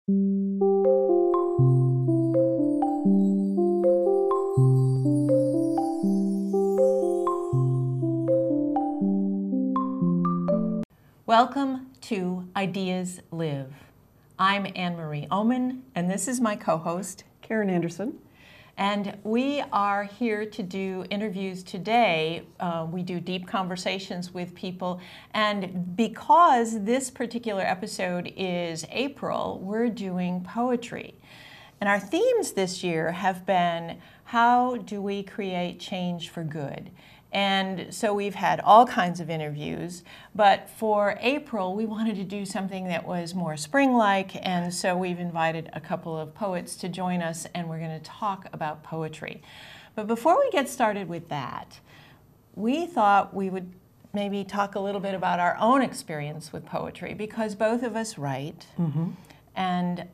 Welcome to Ideas Live. I'm Anne-Marie Oomen, and this is my co-host, Karen Anderson. And we are here to do interviews today. We do deep conversations with people, and because this particular episode is April, we're doing poetry. And our themes this year have been, how do we create change for good? And so we've had all kinds of interviews, but for April, we wanted to do something that was more spring-like, and so we've invited a couple of poets to join us, and we're going to talk about poetry. But before we get started with that, we thought we would maybe talk a little bit about our own experience with poetry, because both of us write, and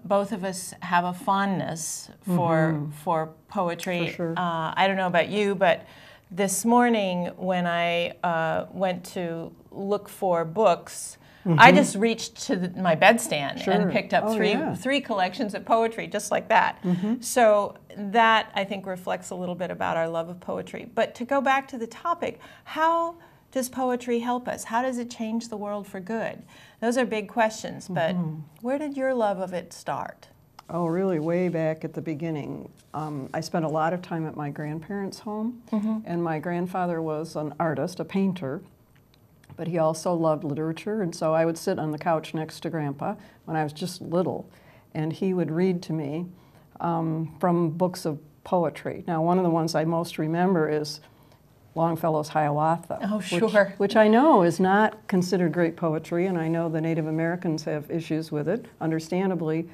both of us have a fondness for poetry. For sure. I don't know about you, but this morning, when I went to look for books, I just reached to my bedstand and picked up three collections of poetry, just like that. So that, I think, reflects a little bit about our love of poetry. But to go back to the topic, how does poetry help us? How does it change the world for good? Those are big questions, but where did your love of it start? Oh, really, way back at the beginning. I spent a lot of time at my grandparents' home, and my grandfather was an artist, a painter, but he also loved literature, and so I would sit on the couch next to Grandpa when I was just little, and he would read to me from books of poetry. Now, one of the ones I most remember is Longfellow's Hiawatha, Oh, sure. which I know is not considered great poetry, and I know the Native Americans have issues with it, understandably.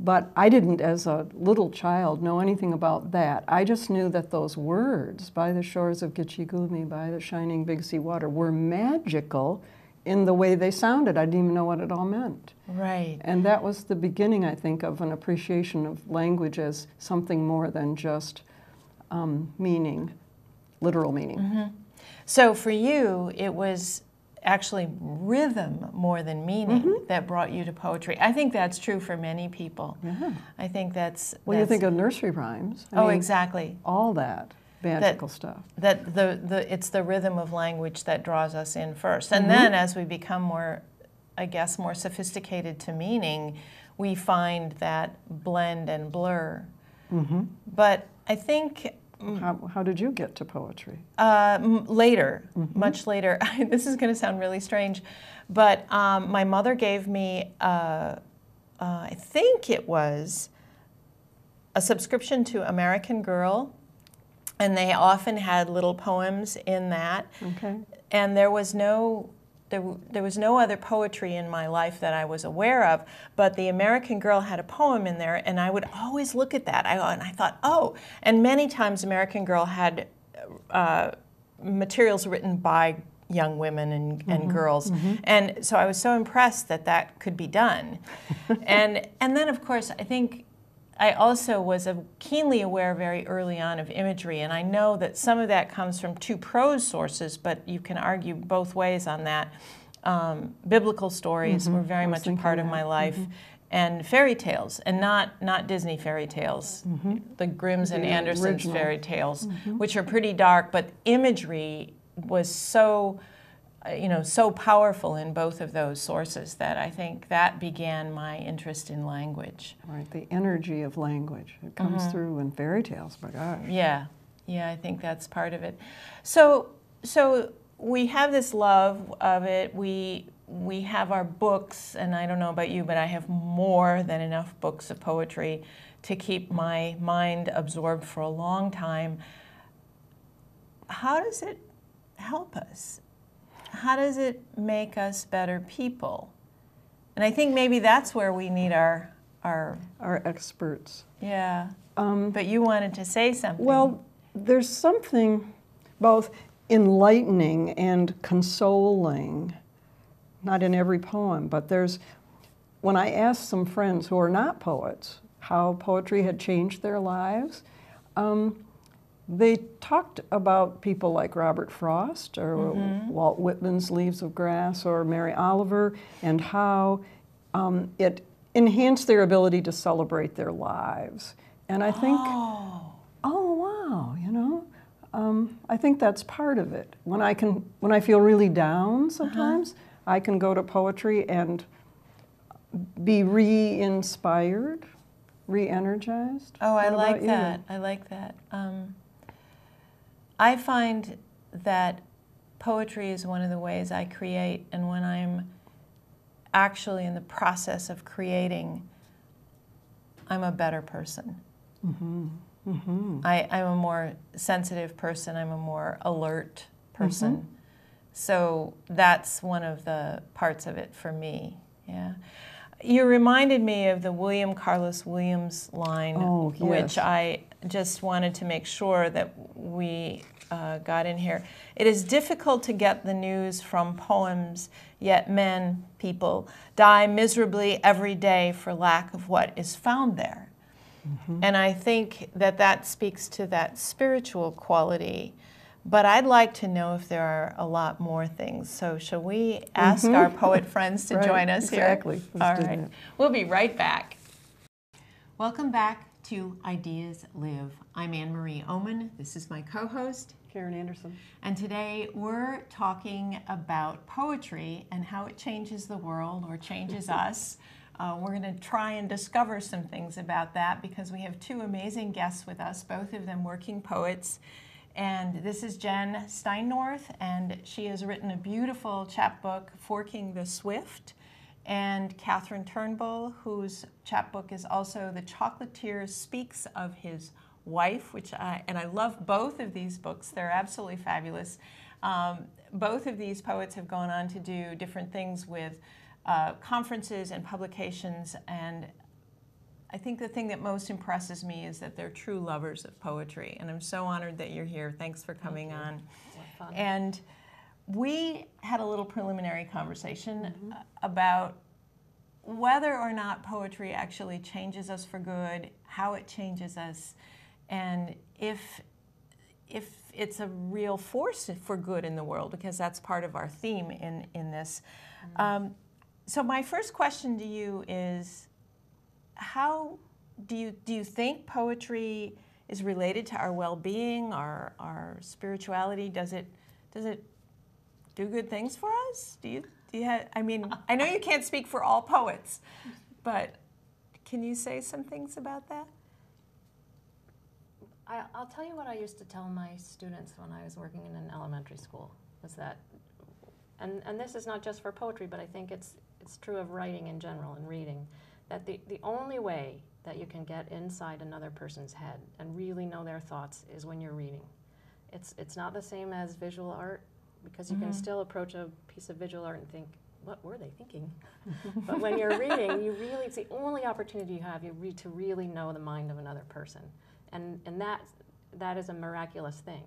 But I didn't, as a little child, know anything about that. I just knew that those words, by the shores of Gitchigumi, by the shining big sea water, were magical in the way they sounded. I didn't even know what it all meant. Right. And that was the beginning, I think, of an appreciation of language as something more than just meaning, literal meaning. So for you, it was actually rhythm more than meaning that brought you to poetry. I think that's true for many people. I think that's... When you think of nursery rhymes. I Oh, mean, exactly. all that magical stuff. That it's the rhythm of language that draws us in first. And then as we become more, I guess, more sophisticated to meaning, we find that blend and blur. But I think... How did you get to poetry? Later, much later. This is going to sound really strange, but my mother gave me, I think it was a subscription to American Girl, and they often had little poems in that. Okay. And there was no other poetry in my life that I was aware of, but the American Girl had a poem in there, and I would always look at that. And I thought, oh, and many times American Girl had materials written by young women and girls. And so I was so impressed that that could be done. and then, of course, I think I also was keenly aware very early on of imagery, and I know that some of that comes from two prose sources, but you can argue both ways on that. Biblical stories were very much a part of my life, and fairy tales, and not Disney fairy tales, the Grimm's and Anderson's fairy tales, which are pretty dark, but imagery was so so powerful in both of those sources that I think that began my interest in language. Right, the energy of language. It comes through in fairy tales, my gosh. Yeah, I think that's part of it. So we have this love of it. We have our books, and I don't know about you, but I have more than enough books of poetry to keep my mind absorbed for a long time. How does it help us? How does it make us better people? And I think maybe that's where we need our experts. Yeah. But you wanted to say something. Well, there's something both enlightening and consoling, not in every poem, but when I asked some friends who are not poets how poetry had changed their lives, they talked about people like Robert Frost or Walt Whitman's Leaves of Grass or Mary Oliver, and how it enhance their ability to celebrate their lives. And I think, Oh. oh wow, you know, I think that's part of it. When I feel really down sometimes, I can go to poetry and be re-inspired, re-energized. Oh, I What like about you? that. I like that. I find that poetry is one of the ways I create, and when I'm actually in the process of creating, I'm a better person. Mm-hmm. Mm-hmm. I'm a more sensitive person. I'm a more alert person. Mm-hmm. So that's one of the parts of it for me. Yeah. You reminded me of the William Carlos Williams line, Oh, yes. which I just wanted to make sure that we got in here. It is difficult to get the news from poems, yet men, people, die miserably every day for lack of what is found there. Mm-hmm. And I think that that speaks to that spiritual quality. But I'd like to know if there are a lot more things. So shall we ask our poet friends to join us here? Exactly. All right. We'll be right back. Welcome back to Ideas Live. I'm Anne-Marie Oomen. This is my co-host, Karen Anderson. And today we're talking about poetry and how it changes the world or changes us. We're going to try and discover some things about that because we have two amazing guests with us, both of them working poets. And this is Jen Stiennorth, and she has written a beautiful chapbook, Forking the Swift. And Catherine Turnbull, whose chapbook is also The Chocolatier Speaks of His Wife, and I love both of these books. They're absolutely fabulous. Both of these poets have gone on to do different things with conferences and publications, and I think the thing that most impresses me is that they're true lovers of poetry, and I'm so honored that you're here. Thanks for coming on. What fun. And we had a little preliminary conversation about whether or not poetry actually changes us for good, how it changes us, and if it's a real force for good in the world, because that's part of our theme in this. So my first question to you is, how do you think poetry is related to our well-being, our spirituality? Does it do good things for us? Do you have, I mean, I know you can't speak for all poets, but can you say some things about that? I'll tell you what I used to tell my students when I was working in an elementary school, was that, and this is not just for poetry, but I think it's true of writing in general and reading, that the only way that you can get inside another person's head and really know their thoughts is when you're reading. It's not the same as visual art, because you can still approach a piece of visual art and think, what were they thinking? But when you're reading, it's the only opportunity you have to really know the mind of another person. And that is a miraculous thing.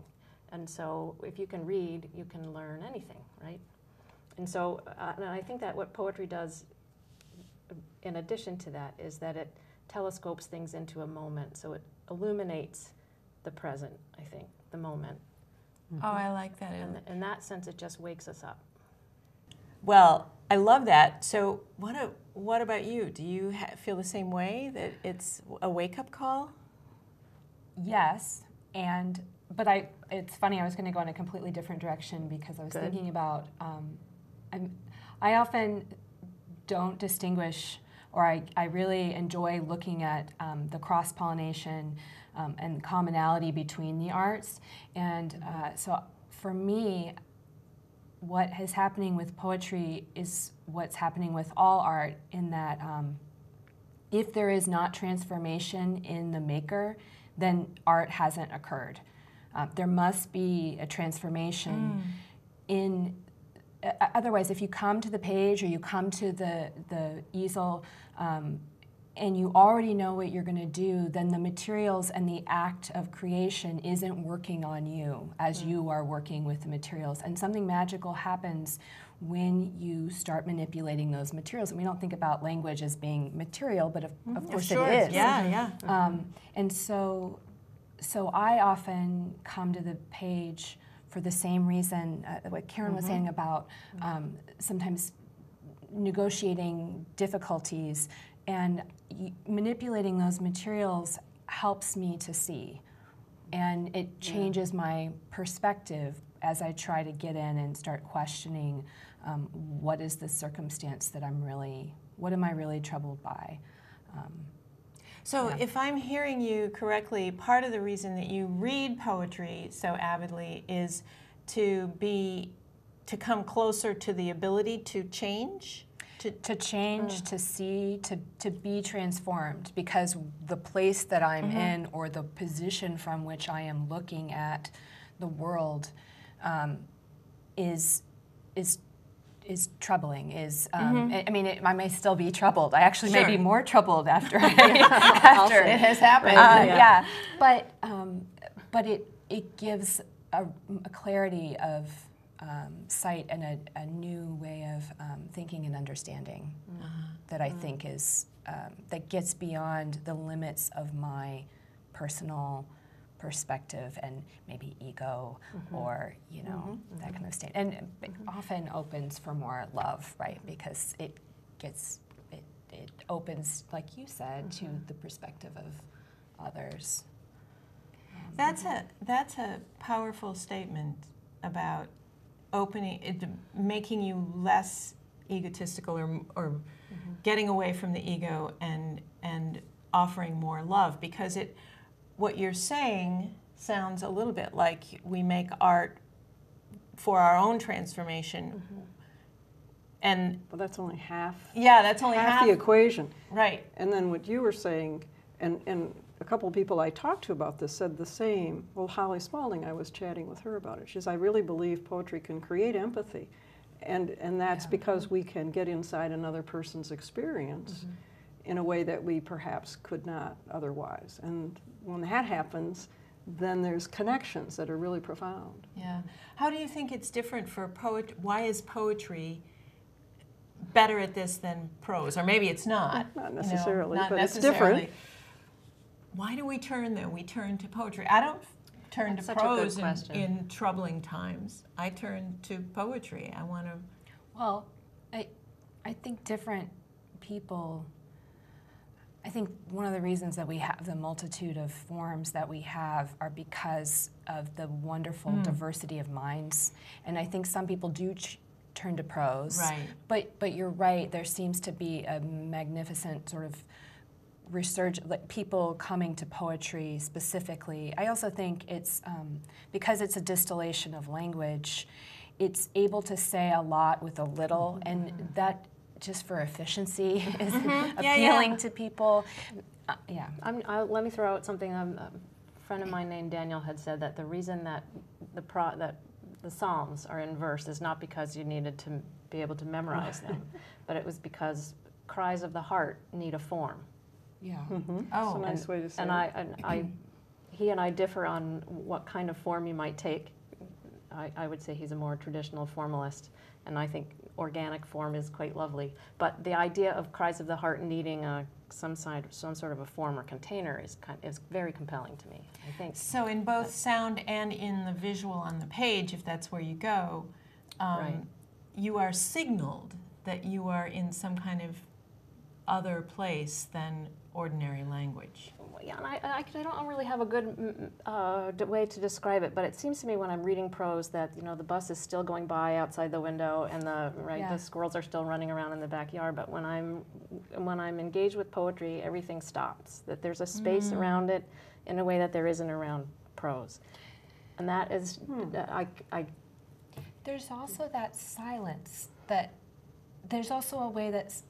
And so if you can read, you can learn anything, right? And so and I think that what poetry does, in addition to that, is that it telescopes things into a moment. So it illuminates the present, I think, the moment. Oh, I like that. And in that sense, it just wakes us up. Well, I love that. So what about you? Do you feel the same way, that it's a wake-up call? Yes, but it's funny, I was going to go in a completely different direction because I was thinking about, I often don't distinguish, or I really enjoy looking at the cross-pollination and commonality between the arts. And so for me, what is happening with poetry is what's happening with all art, in that if there is not transformation in the maker, then art hasn't occurred. There must be a transformation in, otherwise if you come to the page or you come to the easel and you already know what you're going to do, then the materials and the act of creation isn't working on you as you are working with the materials. And something magical happens when you start manipulating those materials. And we don't think about language as being material, but of course it is. Yeah. And so I often come to the page for the same reason, what Karen was saying about sometimes negotiating difficulties. manipulating those materials helps me to see, and it changes my perspective as I try to get in and start questioning what is the circumstance that what am I really troubled by? So if I'm hearing you correctly, part of the reason that you read poetry so avidly is to come closer to the ability to change? To change, to see, to be transformed, because the place that I'm in, or the position from which I am looking at the world, is troubling. I mean, I may still be troubled. I actually may be more troubled after after it has happened. But it gives a clarity of sight and a new way of thinking and understanding that I think is that gets beyond the limits of my personal perspective and maybe ego or that kind of state, and it often opens for more love, right? Because it opens, like you said, to the perspective of others. That's a powerful statement about opening it, making you less egotistical or getting away from the ego and offering more love, because what you're saying sounds a little bit like we make art for our own transformation. And Well, that's only half. Yeah, that's only half the equation. Right. And then what you were saying, and a couple of people I talked to about this said the same. Well, Holly Spaulding, I was chatting with her about it. She says, I really believe poetry can create empathy. And that's because we can get inside another person's experience in a way that we perhaps could not otherwise. And when that happens, then there's connections that are really profound. Yeah. How do you think it's different for why is poetry better at this than prose? Or maybe it's not. Not necessarily, not but necessarily. it's different. Why do we turn then? We turn to poetry. I don't turn That's to such a good prose question. in troubling times. I turn to poetry. I want to... Well, I think different people, I think one of the reasons that we have the multitude of forms that we have are because of the wonderful diversity of minds. And I think some people do turn to prose. Right. But you're right, there seems to be a magnificent sort of resurgence, like people coming to poetry specifically. I also think it's, because it's a distillation of language, it's able to say a lot with a little, and that, just for efficiency, is appealing to people. Let me throw out something. A friend of mine named Daniel had said that the reason that the Psalms are in verse is not because you needed to be able to memorize them, but it was because cries of the heart need a form. Yeah. That's a nice way to say it. He and I differ on what kind of form you might take. I would say he's a more traditional formalist, and I think organic form is quite lovely. But the idea of cries of the heart needing some sort of a form or container is very compelling to me, I think. So in both sound and in the visual on the page, if that's where you go, you are signaled that you are in some kind of other place than ordinary language. Yeah, and I don't really have a good way to describe it, but it seems to me when I'm reading prose that the bus is still going by outside the window and the squirrels are still running around in the backyard. But when I'm engaged with poetry, everything stops. That there's a space around it in a way that there isn't around prose, and that is There's also that silence. That there's also a way that's,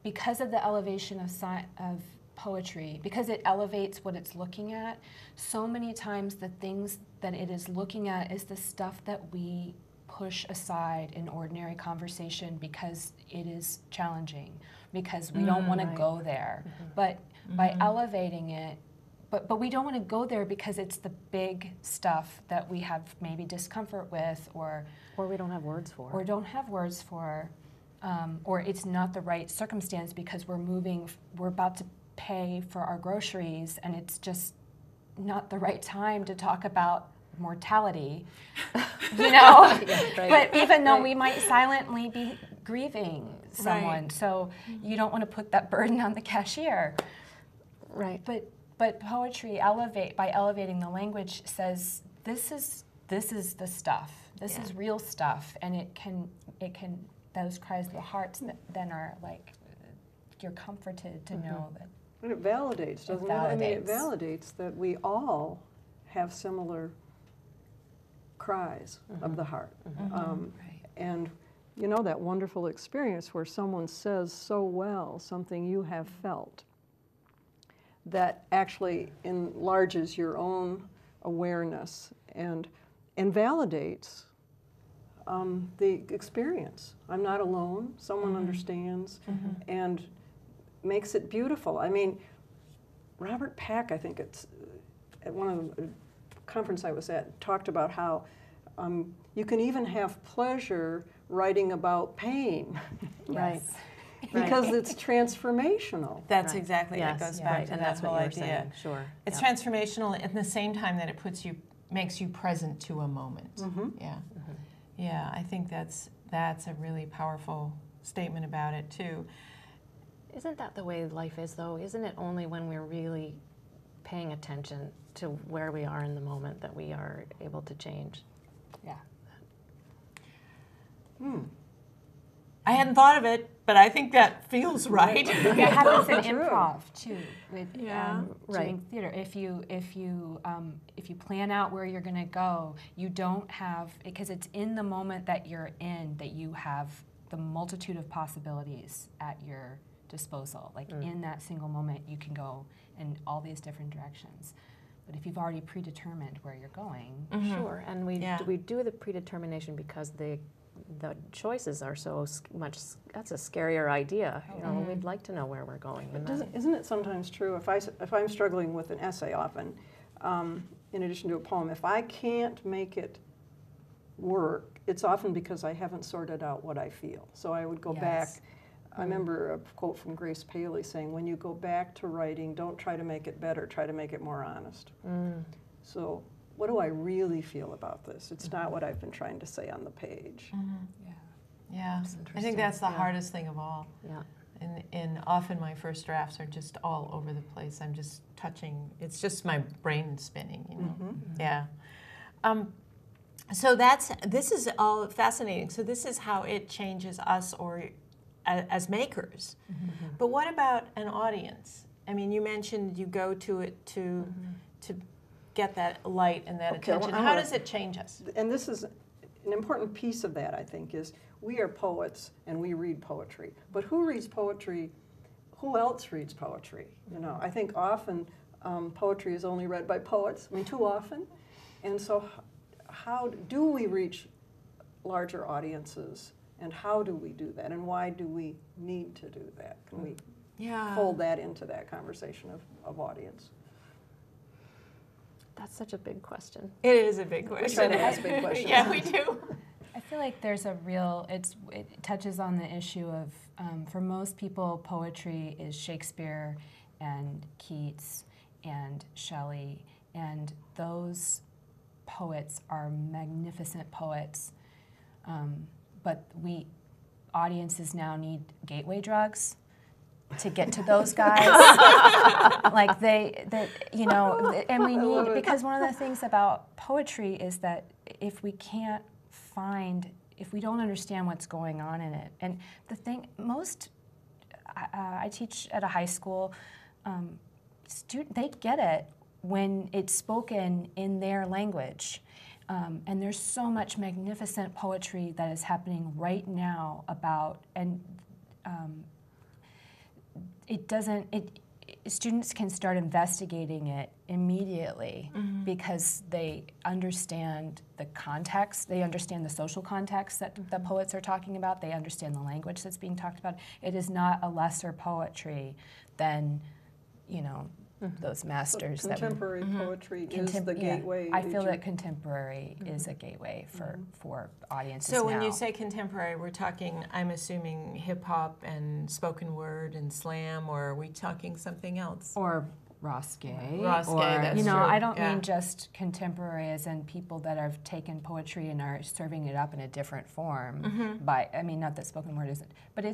because of the elevation of poetry, because it elevates what it's looking at, so many times the things that it is looking at is the stuff that we push aside in ordinary conversation because it is challenging, because we don't want to go there. But by elevating it, but we don't want to go there because it's the big stuff that we have maybe discomfort with, or we don't have words for. Or it's not the right circumstance because we're about to pay for our groceries, and it's just not the right time to talk about mortality, But even though we might silently be grieving someone. Right. So you don't want to put that burden on the cashier. Right. But poetry by elevating the language says this is the stuff. This is real stuff, and it can those cries of the hearts that then are like you're comforted to know that. And it validates, doesn't it? I mean, it validates that we all have similar cries of the heart. And you know that wonderful experience where someone says so well something you have felt that actually enlarges your own awareness and validates the experience. I'm not alone, someone understands, and makes it beautiful. I mean, Robert Pack, I think it's at one of the conference I was at, talked about how you can even have pleasure writing about pain. Right. Because it's transformational. That's exactly, Yes, that goes yeah, back right. to And that that's what whole you were idea. saying. Sure. It's Yeah. transformational at the same time that it makes you present to a moment. Yeah. Yeah, I think that's a really powerful statement about it too. Isn't that the way life is, though? Isn't it only when we're really paying attention to where we are in the moment that we are able to change? Yeah. I hadn't thought of it, but I think that feels right. It happens in improv too, with Right. doing theater. If you plan out where you're going to go, you don't have, because it's in the moment that you're in that you have the multitude of possibilities at your disposal. Like in that single moment, you can go in all these different directions. But if you've already predetermined where you're going, Sure, and we do the predetermination because the choices are so much. That's a scarier idea. You know, we'd like to know where we're going. Isn't it sometimes true, if I'm struggling with an essay often, in addition to a poem, if I can't make it work, it's often because I haven't sorted out what I feel. So I would go back. I remember a quote from Grace Paley saying, when you go back to writing, don't try to make it better, try to make it more honest. So what do I really feel about this? It's not what I've been trying to say on the page. Yeah, I think that's the hardest thing of all. Yeah. And often my first drafts are just all over the place. I'm just touching, it's just my brain spinning, you know. Yeah. So this is all fascinating. So this is how it changes us as makers. But what about an audience? I mean, you mentioned you go to it to get that light and that attention. How does it change us? And this is an important piece of that, I think, is we are poets and we read poetry. But who reads poetry? Who else reads poetry? You know, I think often poetry is only read by poets. I mean, too often. And so how do we reach larger audiences? And how do we do that? And why do we need to do that? Can we fold that into that conversation of audience? That's such a big question. It is a big question. We try to ask big questions. Yeah, we do. I feel like there's a real, it touches on the issue of, for most people, poetry is Shakespeare and Keats and Shelley, and those poets are magnificent poets, but audiences now need gateway drugs to get to those guys. Like you know, and we need, because one of the things about poetry is that if we don't understand what's going on in it, and the thing, I teach at a high school, they get it when it's spoken in their language. And there's so much magnificent poetry that is happening right now about, and students can start investigating it immediately because they understand the context, they understand the social context that the poets are talking about, they understand the language that's being talked about. It is not a lesser poetry than, you know, those masters. So contemporary poetry is the gateway. I feel that contemporary is a gateway for audiences So now. when you say contemporary, we're talking, I'm assuming hip hop and spoken word and slam, or are we talking something else? Or Rosquet. Rosquet, or, that's you know, true. I don't Yeah. mean just contemporary as in people that have taken poetry and are serving it up in a different form. I mean, not that spoken word isn't, but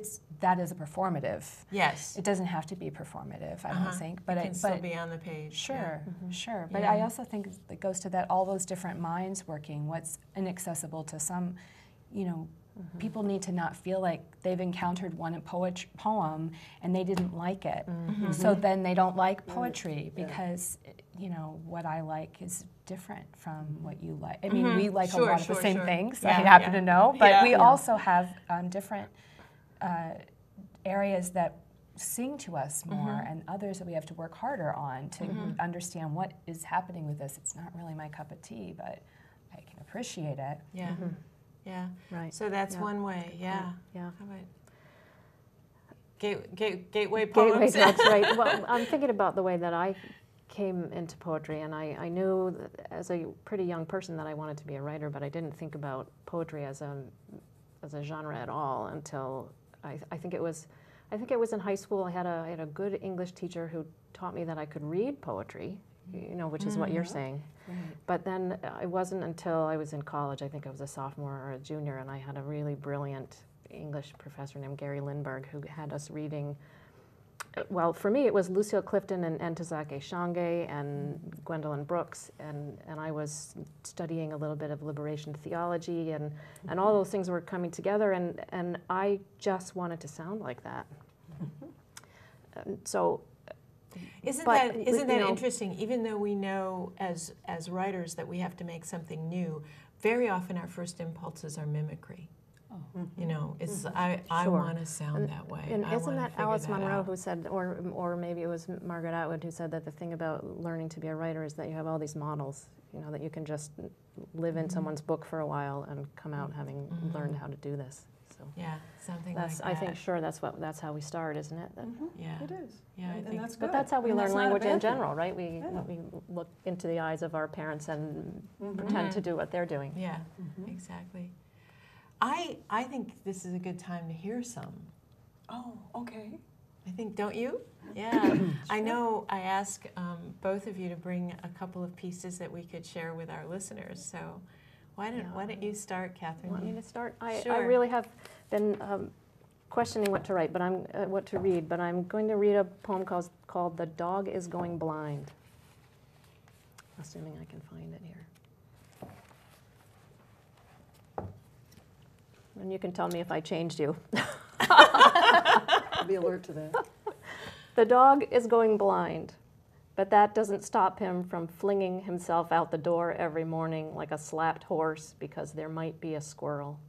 that is a performative. Yes. It doesn't have to be performative, I don't think. But it can still be on the page. Sure, sure. But Yeah. I also think it goes to that all those different minds working. What's inaccessible to some, you know, people need to not feel like they've encountered one poem and they didn't like it. So then they don't like poetry because, you know, what I like is different from what you like. I mean, we like a lot of the same things, I happen to know, but we also have different areas that sing to us more and others that we have to work harder on to understand what is happening with this. It's not really my cup of tea, but I can appreciate it. Yeah. Yeah. Right. So that's one way. Yeah. Yeah. How about gateway poems? Gateway drugs, right. Well, I'm thinking about the way that I came into poetry, and I knew that as a pretty young person that I wanted to be a writer, but I didn't think about poetry as a genre at all until I think it was in high school. I had a good English teacher who taught me that I could read poetry, you know, which is what you're saying. Right. But then it wasn't until I was in college, I think I was a sophomore or a junior, and I had a really brilliant English professor named Gary Lindbergh who had us reading, well, for me it was Lucille Clifton and Ntozake Shange and Gwendolyn Brooks, and I was studying a little bit of liberation theology, and all those things were coming together, and I just wanted to sound like that. So Isn't But, that you know, interesting? Even though we know as writers that we have to make something new, very often our first impulses are mimicry. You know, it's I Sure. want to sound that way. And I isn't wanna that figure Alice that Munro out. who said, or maybe it was Margaret Atwood who said that the thing about learning to be a writer is that you have all these models, you know, that you can just live in someone's book for a while and come out having learned how to do this. So Yeah, something that's, like that. I think, sure, that's how we start, isn't it? Yeah. It is. Yeah, I and think- that's But good. that's how we And learn that's not a language in bad thing. general, right? We look into the eyes of our parents and pretend to do what they're doing. Yeah, exactly. I think this is a good time to hear some. Oh, okay. I think, don't you? Yeah. I know I asked both of you to bring a couple of pieces that we could share with our listeners. So why don't you start, Catherine? Want me to start? I Sure. really have been questioning what to write, but what to read. But I'm going to read a poem called "The Dog Is Going Blind," assuming I can find it here. And you can tell me if I changed you. I'll be alert to that. The dog is going blind, but that doesn't stop him from flinging himself out the door every morning like a slapped horse because there might be a squirrel.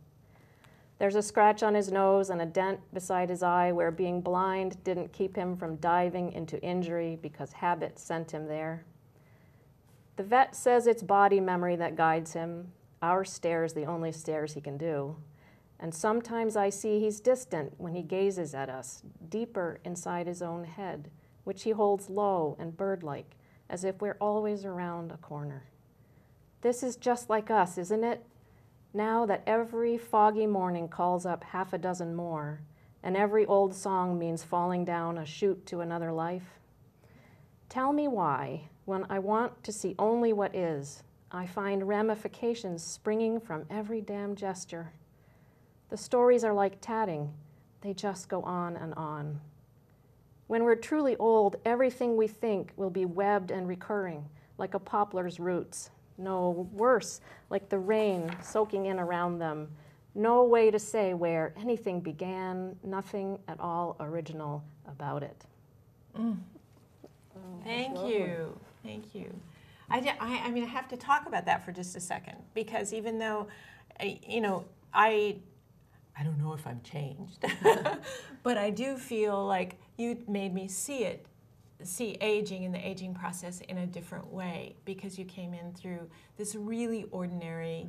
There's a scratch on his nose and a dent beside his eye where being blind didn't keep him from diving into injury because habit sent him there. The vet says it's body memory that guides him. Our stare's the only stares he can do. And sometimes I see he's distant when he gazes at us, deeper inside his own head, which he holds low and bird-like, as if we're always around a corner. This is just like us, isn't it? Now that every foggy morning calls up half a dozen more, and every old song means falling down a chute to another life. Tell me why, when I want to see only what is, I find ramifications springing from every damn gesture. The stories are like tatting. They just go on and on. When we're truly old, everything we think will be webbed and recurring, like a poplar's roots. No, worse, like the rain soaking in around them. No way to say where anything began, nothing at all original about it. Thank you. Thank you. I mean, I have to talk about that for just a second, because even though, you know, I don't know if I'm changed, but I do feel like you made me see aging and the aging process in a different way, because you came in through this really ordinary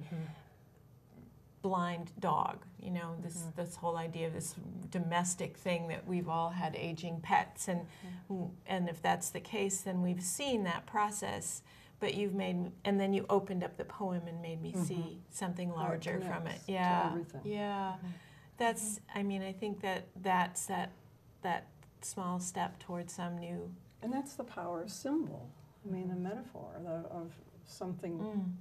blind dog, you know, this whole idea of this domestic thing that we've all had aging pets, and if that's the case, then we've seen that process. But you've made, and then you opened up the poem and made me see something larger from it. Yeah, everything. yeah. That's. I mean, I think that's that small step towards some new. And that's the power of symbol. I mean, the metaphor of something,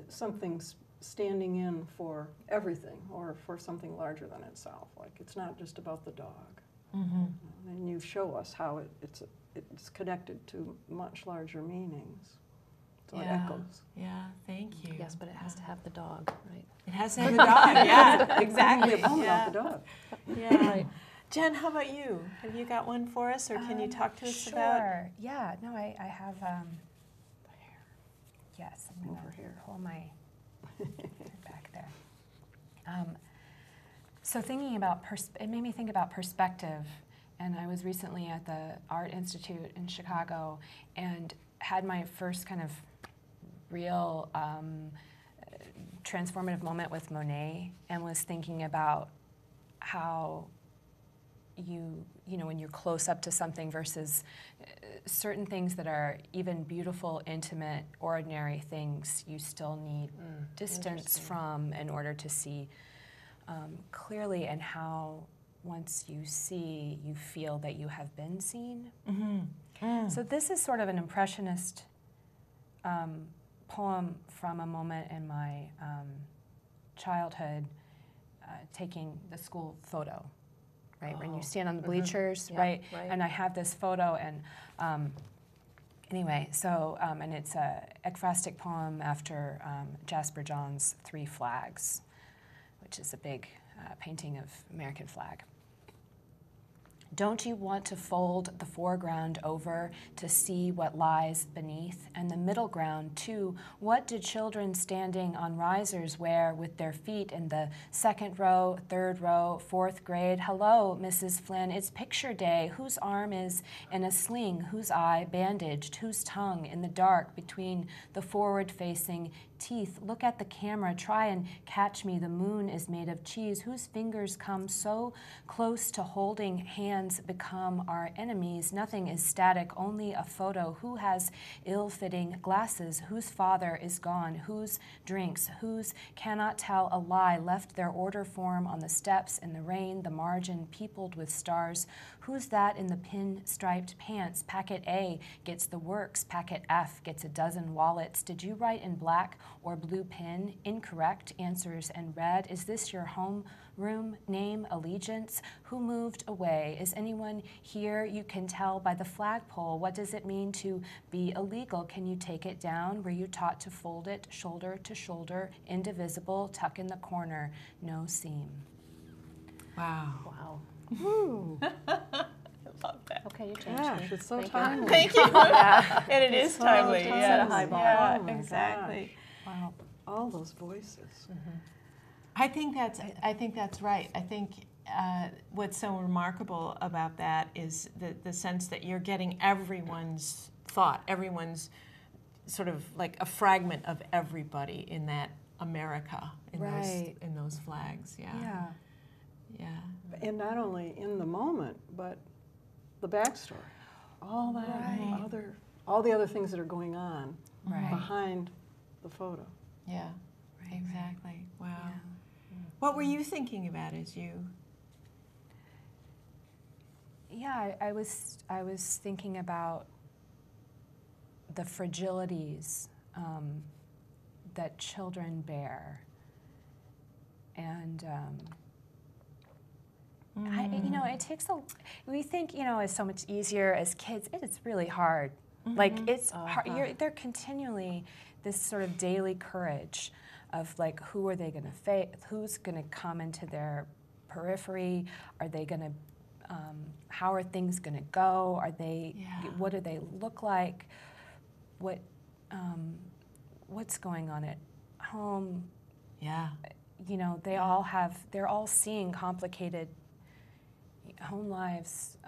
something standing in for everything or for something larger than itself. Like, it's not just about the dog. And you show us how it's connected to much larger meanings. So it echoes. Yeah, thank you. Yes, but it has to have the dog, right? It has to have the dog, yeah, exactly. About the dog. Yeah. Right. Jen, how about you? Have you got one for us, or can you talk to us about? Sure. Yeah. No, I have. The hair. Yes, I'm gonna Over here. pull my back there. So thinking about it made me think about perspective, and I was recently at the Art Institute in Chicago and had my first kind of real transformative moment with Monet, and was thinking about how you know, when you're close up to something versus certain things that are even beautiful, intimate, ordinary things, you still need distance from in order to see clearly, and how once you see, you feel that you have been seen. So this is sort of an impressionist poem from a moment in my childhood, taking the school photo, right? When you stand on the bleachers, right? And I have this photo, and anyway, so, and it's a ekphrastic poem after Jasper John's Three Flags, which is a big painting of American flag. Don't you want to fold the foreground over to see what lies beneath, and the middle ground too? What do children standing on risers wear with their feet in the second row, third row, fourth grade? Hello, Mrs. Flynn, it's picture day. Whose arm is in a sling? Whose eye bandaged? Whose tongue in the dark between the forward-facing teeth? Look at the camera, try and catch me. The moon is made of cheese. Whose fingers come so close to holding hands become our enemies? Nothing is static, only a photo. Who has ill-fitting glasses? Whose father is gone? Whose drinks? Whose cannot tell a lie? Left their order form on the steps in the rain, the margin peopled with stars. Who's that in the pin-striped pants? Packet A gets the works. Packet F gets a dozen wallets. Did you write in black or blue pen? Incorrect answers in red. Is this your home room? Name, allegiance? Who moved away? Is anyone here? You can tell by the flagpole. What does it mean to be illegal? Can you take it down? Were you taught to fold it shoulder to shoulder, indivisible, tuck in the corner, no seam? Wow. Wow. Ooh. I love that. Okay, you changed Gosh, me. it's so Thank you. timely. Thank you. And it is so timely. timely. Yes. Set a high bar. Yeah, Oh my exactly. Wow, all those voices. I think that's right. I think what's so remarkable about that is the sense that you're getting everyone's thought, everyone's sort of like a fragment of everybody in that America, in those flags. Yeah. And not only in the moment, but the backstory, all that all the other things that are going on behind the photo. Yeah. Exactly. Wow. Yeah. What were you thinking about as you? Yeah, I was thinking about the fragilities that children bear, and it takes we think it's so much easier as kids. It is really hard. Like it's hard. They're continually this sort of daily courage of like, who are they going to face? Who's going to come into their periphery? Are they going to? How are things going to go? Are they? What do they look like? What's going on at home? Yeah. They're all seeing complicated home lives.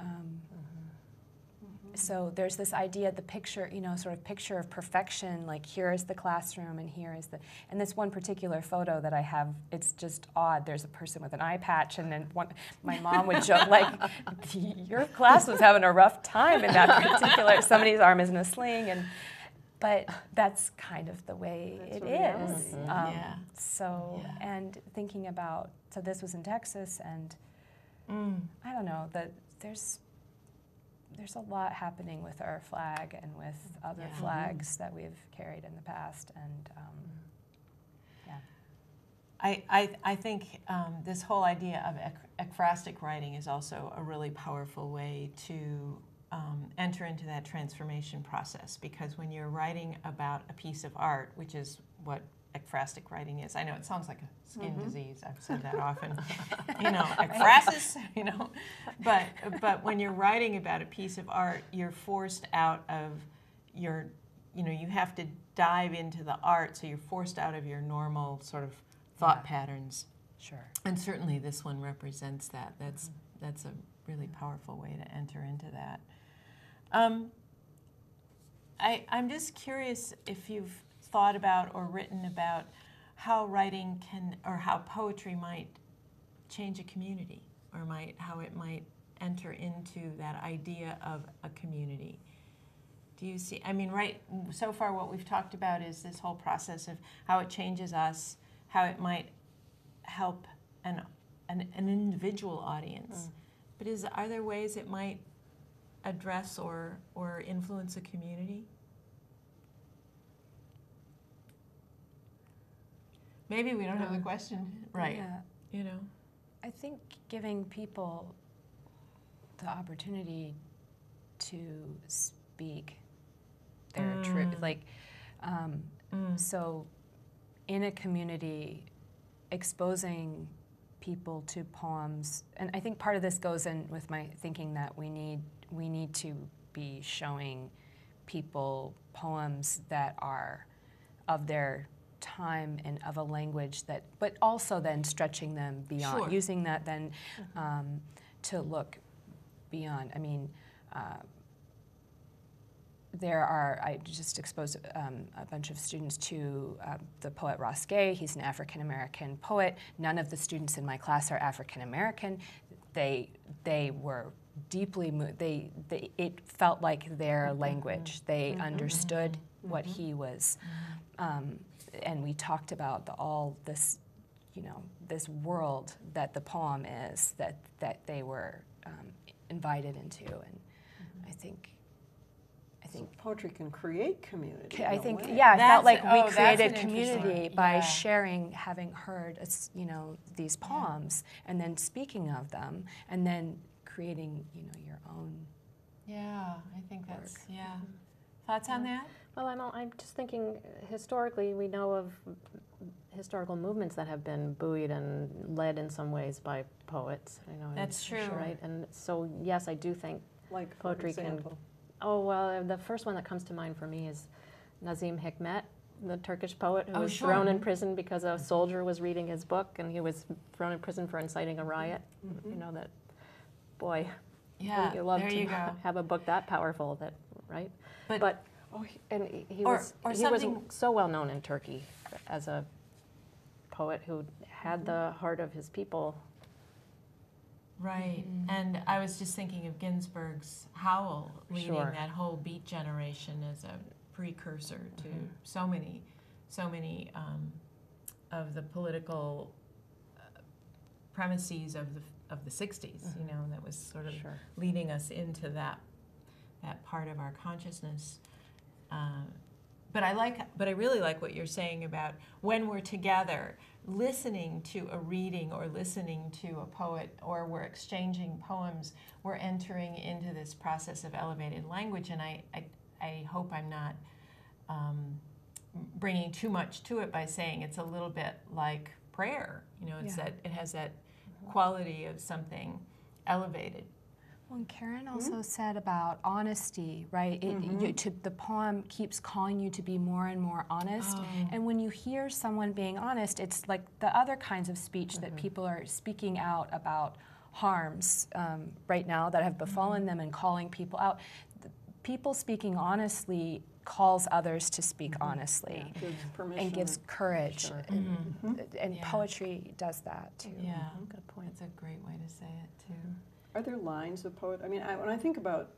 So there's this idea, the picture, sort of picture of perfection, like here is the classroom and here is and this one particular photo that I have, it's just odd. There's a person with an eye patch, and then my mom would joke, like, your class was having a rough time in that particular, somebody's arm is in a sling, but that's kind of the way it is. And thinking about, so this was in Texas, and I don't know, there's a lot happening with our flag and with other flags that we've carried in the past, and I think this whole idea of ekphrastic writing is also a really powerful way to enter into that transformation process, because when you're writing about a piece of art, which is what ekphrastic writing is. I know it sounds like a skin disease. I've said that often. Ekphrasis, But when you're writing about a piece of art, you're forced out of your, you have to dive into the art, so you're forced out of your normal sort of thought patterns. Sure. And certainly this one represents that. That's a really powerful way to enter into that. I'm just curious if you've thought about or written about how writing can, or how poetry might change a community, or how it might enter into that idea of a community. Do you see, so far what we've talked about is this whole process of how it changes us, how it might help an individual audience. But are there ways it might address or influence a community? Maybe we don't have the question right. Yeah. I think giving people the opportunity to speak their truth, so in a community, exposing people to poems, and I think part of this goes in with my thinking that we need to be showing people poems that are of their time and of a language that, but also then stretching them beyond, using that then to look beyond. I just exposed a bunch of students to the poet Ross Gay. He's an African-American poet. None of the students in my class are African-American. They were deeply moved. It felt like their language. They understood what he was, and we talked about all this, this world that the poem is, that they were invited into, and I think poetry can create community. I felt like we created community by sharing, having heard, these poems, and then speaking of them, and then creating, your own. Yeah, I think that's Thoughts on that? Well, I'm just thinking historically, we know of historical movements that have been buoyed and led in some ways by poets. That's true, right? And so, yes, I do think poetry can. Oh, well, the first one that comes to mind for me is Nazim Hikmet, the Turkish poet who was thrown in prison because a soldier was reading his book, and he was thrown in prison for inciting a riot. That, boy, you love to have a book that powerful, right? But he was so well known in Turkey as a poet who had the heart of his people. Right, and I was just thinking of Ginsberg's Howl, leading that whole Beat generation as a precursor to so many of the political premises of the 60s. That was sort of leading us into that part of our consciousness. But I really like what you're saying about when we're together, listening to a reading or listening to a poet, or we're exchanging poems, we're entering into this process of elevated language. And I hope I'm not bringing too much to it by saying it's a little bit like prayer. It's that it has that quality of something elevated. Well, and Karen also said about honesty, right? The poem keeps calling you to be more and more honest. And when you hear someone being honest, it's like the other kinds of speech that people are speaking out about harms right now that have befallen them and calling people out. People speaking honestly calls others to speak honestly, and gives courage. And poetry does that too. Yeah, good point. That's a great way to say it too. Are there lines of poetry? When I think about,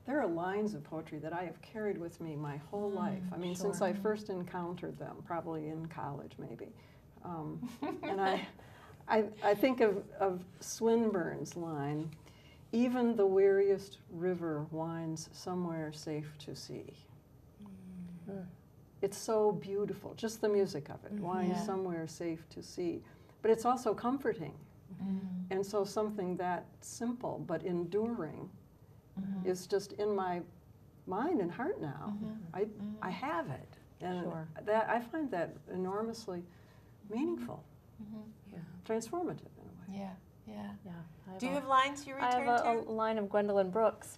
there are lines of poetry that I have carried with me my whole life. Since I first encountered them, probably in college maybe. And I think of Swinburne's line, even the weariest river winds somewhere safe to sea. It's so beautiful, just the music of it, winds somewhere safe to sea. But it's also comforting. And so something that simple but enduring is just in my mind and heart now. I have it. And that I find that enormously meaningful, transformative in a way. Do you have lines you return I have a line of Gwendolyn Brooks.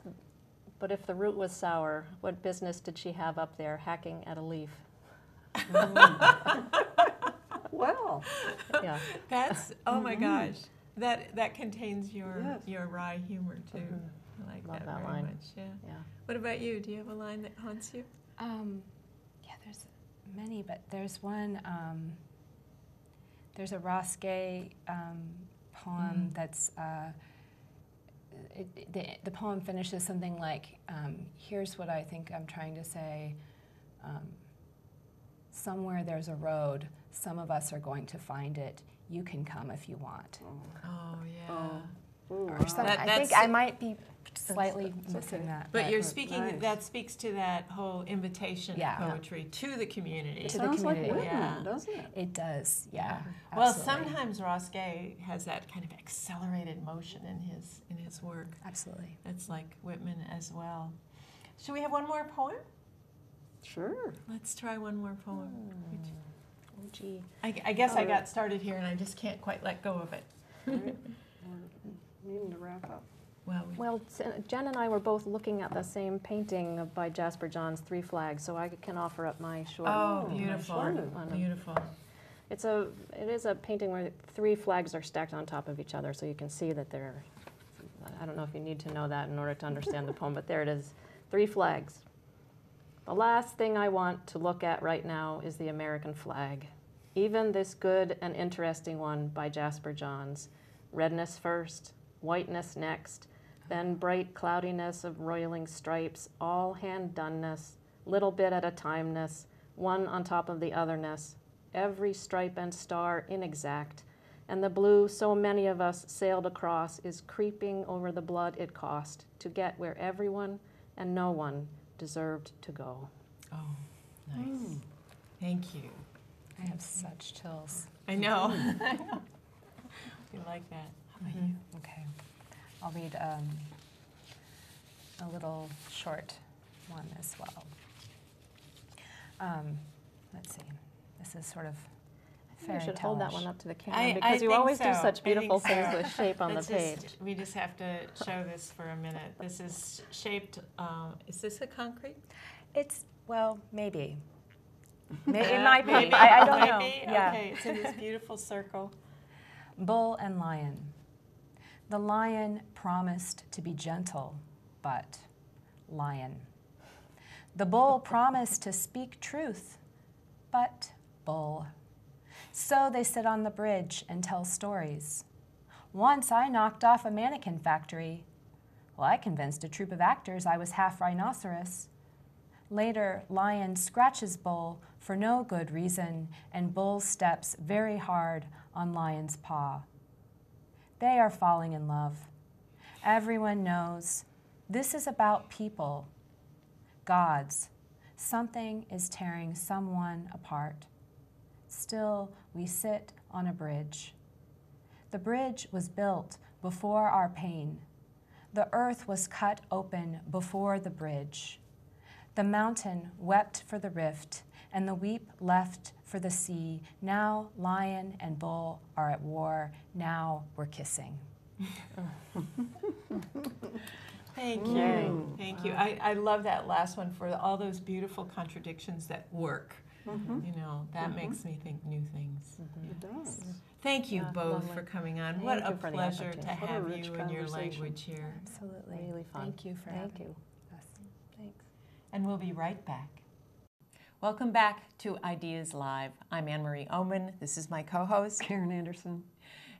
But if the root was sour, what business did she have up there hacking at a leaf? Well, Yeah. That's, oh my gosh. That contains your wry humor too. I like Love that that very line. much. Yeah. Yeah. What about you? Do you have a line that haunts you? Yeah, there's many, but there's one. There's a Ross Gay poem that's. The poem finishes something like, "Here's what I think I'm trying to say. Somewhere there's a road. Some of us are going to find it. You can come if you want." Oh yeah. Or something. I think I might be slightly missing that. But you're speaking, nice. that speaks to that whole invitation Yeah. poetry to the community. To the sounds like community. Whitman, Yeah. doesn't it? It does, yeah. Well, absolutely. sometimes Ross Gay has that kind of accelerated motion in his work. Absolutely. That's like Whitman as well. Should we have one more poem? Sure. Let's try one more poem. Oh, gee. I guess I got started here and I just can't quite let go of it. Right. We're needing to wrap up. Well, Jen and I were both looking at the same painting by Jasper John's Three Flags, so I can offer up my short. Oh, Oh, beautiful. splendid. Beautiful. It is a painting where 3 flags are stacked on top of each other, so you can see that they're. I don't know if you need to know that in order to understand the poem, but there it is, 3 flags. The last thing I want to look at right now is the American flag. Even this good and interesting one by Jasper Johns. Redness first, whiteness next, then bright cloudiness of roiling stripes, all hand-doneness, little bit at a timeness, one on top of the otherness, every stripe and star inexact, and the blue so many of us sailed across is creeping over the blood it cost to get where everyone and no one deserved to go. Oh, nice. Thank you. I have such chills. I know. I know. We like that. How about you? Okay. I'll read a little short one as well. Let's see. This is sort of fairy You should hold that tale-ish. one up to the camera I because you think always do so. such I beautiful think things so. with shape on the Let's page. we just have to show this for a minute. This is shaped, is this a concrete? It's, well, maybe. It might be. I don't know. Maybe? Yeah. Okay, it's in this beautiful circle. Bull and lion. The lion promised to be gentle, but lion. The bull promised to speak truth, but bull. So they sit on the bridge and tell stories. Once I knocked off a mannequin factory. Well, I convinced a troupe of actors I was half rhinoceros. Later, lion scratches bull for no good reason, and bull steps very hard on lion's paw. They are falling in love. Everyone knows this is about people, gods. Something is tearing someone apart. Still, we sit on a bridge. The bridge was built before our pain. The earth was cut open before the bridge. The mountain wept for the rift, and the weep left for the sea. Now lion and bull are at war. Now we're kissing. Thank you. Thank you. I love that last one for all those beautiful contradictions that work. You know, that makes me think new things. It does. Thank you Yeah, both lovely. for coming on. Thank what you a for the pleasure to invitation. What a have rich you and your conversation. language here. Absolutely. Really fun. Thank you for Thank having you. us. Thanks. And we'll be right back. Welcome back to Ideas Live. I'm Anne-Marie Oomen. This is my co-host. Karen Anderson.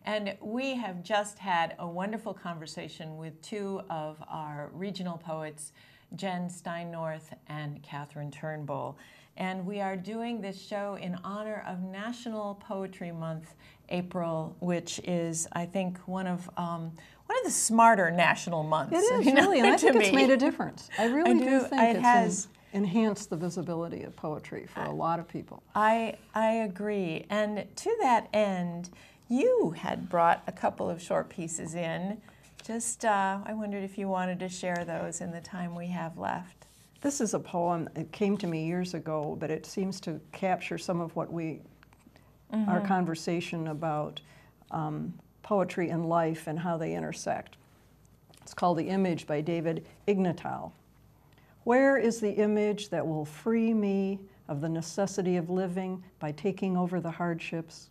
And we have just had a wonderful conversation with 2 of our regional poets, Jen Stiennorth and Catherine Turnbull. And we are doing this show in honor of National Poetry Month, April, which is, I think, one of the smarter national months. It is, really, and I think it's made a difference. I really do think it has enhanced the visibility of poetry for a lot of people. I agree. And to that end, you had brought a couple of short pieces in. Just, I wondered if you wanted to share those in the time we have left. This is a poem. It came to me years ago, but it seems to capture some of what our conversation about poetry and life and how they intersect. It's called The Image by David Ignatow. Where is the image that will free me of the necessity of living by taking over the hardships?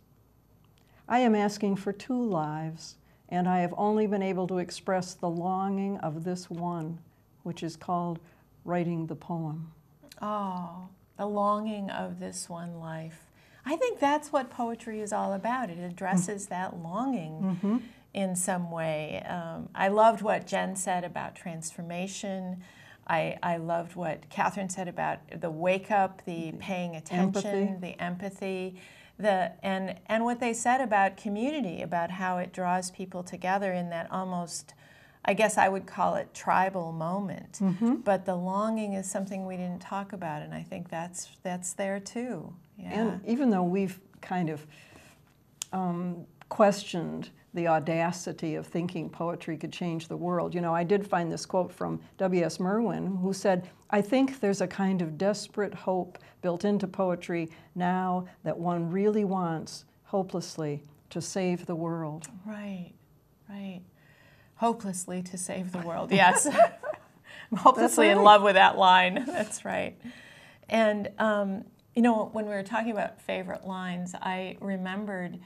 I am asking for 2 lives, and I have only been able to express the longing of this one, which is called writing the poem. Oh, the longing of this one life. I think that's what poetry is all about. It addresses that longing in some way. I loved what Jen said about transformation. I loved what Catherine said about the wake up, the paying attention, the empathy, and what they said about community, about how it draws people together in that almost, I guess I would call it tribal moment. But the longing is something we didn't talk about, and I think that's there too. Yeah. And even though we've kind of questioned the audacity of thinking poetry could change the world, you know, I did find this quote from W.S. Merwin, who said, "I think there's a kind of desperate hope built into poetry now that one really wants, hopelessly, to save the world." Right, right. Hopelessly to save the world, yes. I'm hopelessly in love with that line. That's right. And, you know, when we were talking about favorite lines, I remembered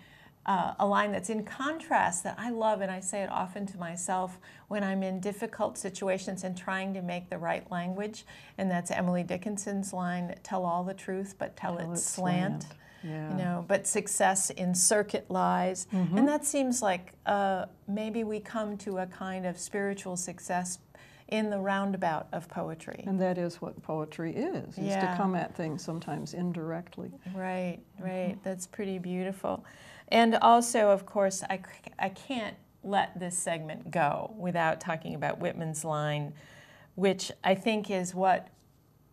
a line that's in contrast that I love, and I say it often to myself when I'm in difficult situations and trying to make the right language, and that's Emily Dickinson's line, "Tell all the truth, but tell it slant." Yeah. You know, but success in circuit lies. And that seems like maybe we come to a kind of spiritual success in the roundabout of poetry. And that is what poetry is to come at things sometimes indirectly. Right, right. That's pretty beautiful. And also, of course, I can't let this segment go without talking about Whitman's line, which I think is what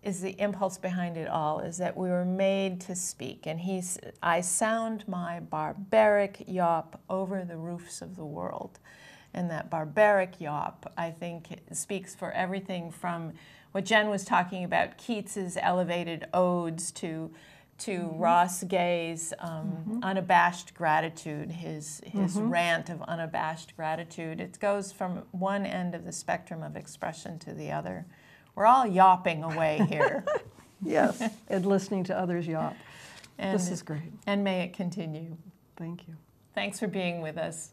is the impulse behind it all, is that we were made to speak. And I sound my barbaric yawp over the roofs of the world. And that barbaric yawp, I think, speaks for everything from what Jen was talking about, Keats's elevated odes, to Ross Gay's unabashed gratitude, his rant of unabashed gratitude. It goes from one end of the spectrum of expression to the other. We're all yawping away here. Yes, and listening to others yawp. And, this is great. And may it continue. Thank you. Thanks for being with us.